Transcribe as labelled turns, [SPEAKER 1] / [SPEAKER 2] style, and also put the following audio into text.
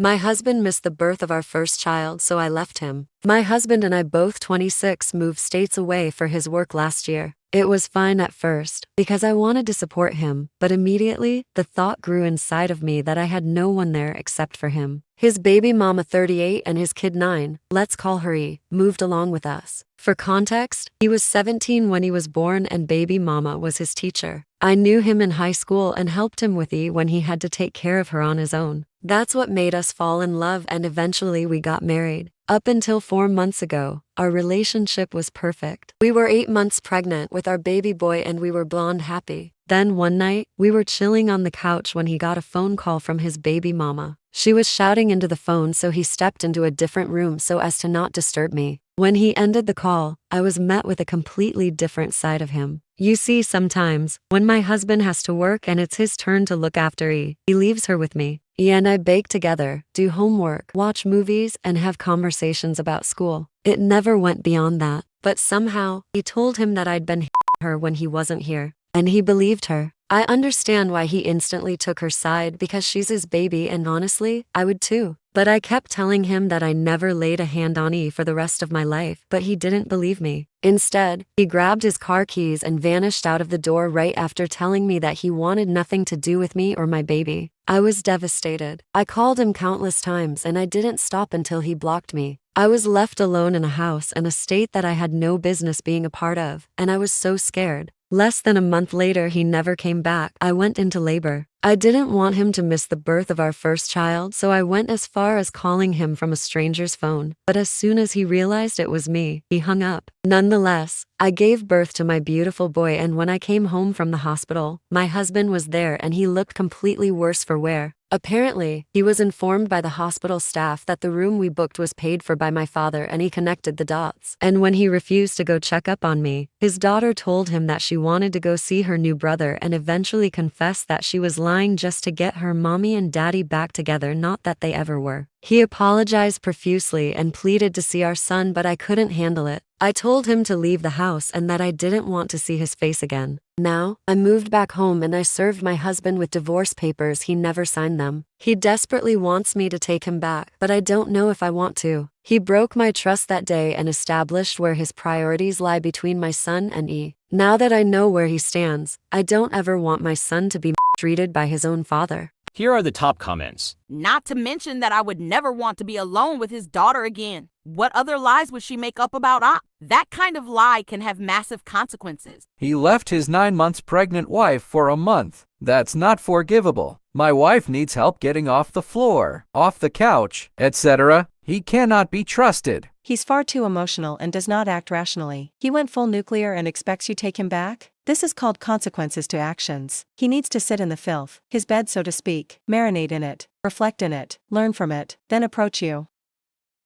[SPEAKER 1] My husband missed the birth of our first child, so I left him. My husband and I, both 26, moved states away for his work last year. It was fine at first, because I wanted to support him, but immediately, the thought grew inside of me that I had no one there except for him. His baby mama, 38, and his kid, 9, let's call her E, moved along with us. For context, he was 17 when he was born and baby mama was his teacher. I knew him in high school and helped him with E when he had to take care of her on his own. That's what made us fall in love, and eventually we got married. Up until 4 months ago, our relationship was perfect. We were 8 months pregnant with our baby boy and we were blonde happy. Then one night, we were chilling on the couch when he got a phone call from his baby mama. She was shouting into the phone, so he stepped into a different room so as to not disturb me. When he ended the call, I was met with a completely different side of him. You see, sometimes, when my husband has to work and it's his turn to look after E, he leaves her with me. E and I bake together, do homework, watch movies, and have conversations about school. It never went beyond that. But somehow, he told him that I'd been her when he wasn't here. And he believed her. I understand why he instantly took her side, because she's his baby, and honestly, I would too. But I kept telling him that I never laid a hand on E for the rest of my life, but he didn't believe me. Instead, he grabbed his car keys and vanished out of the door right after telling me that he wanted nothing to do with me or my baby. I was devastated. I called him countless times and I didn't stop until he blocked me. I was left alone in a house and a state that I had no business being a part of, and I was so scared. Less than a month later, he never came back. I went into labor. I didn't want him to miss the birth of our first child, so I went as far as calling him from a stranger's phone. But as soon as he realized it was me, he hung up. Nonetheless, I gave birth to my beautiful boy, and when I came home from the hospital, my husband was there and he looked completely worse for wear. Apparently, he was informed by the hospital staff that the room we booked was paid for by my father, and he connected the dots. And when he refused to go check up on me, his daughter told him that she wanted to go see her new brother and eventually confessed that she was lying just to get her mommy and daddy back together, not that they ever were. He apologized profusely and pleaded to see our son, but I couldn't handle it. I told him to leave the house and that I didn't want to see his face again. Now, I moved back home and I served my husband with divorce papers. He never signed them. He desperately wants me to take him back, but I don't know if I want to. He broke my trust that day and established where his priorities lie between my son and E. Now that I know where he stands, I don't ever want my son to be treated by his own father.
[SPEAKER 2] Here are the top comments.
[SPEAKER 3] Not to mention that I would never want to be alone with his daughter again. What other lies would she make up about Ah? That kind of lie can have massive consequences.
[SPEAKER 4] He left his 9 months pregnant wife for a month. That's not forgivable. My wife needs help getting off the floor, off the couch, etc. He cannot be trusted.
[SPEAKER 5] He's far too emotional and does not act rationally. He went full nuclear and expects you take him back? This is called consequences to actions. He needs to sit in the filth, his bed so to speak, marinate in it, reflect in it, learn from it, then approach you.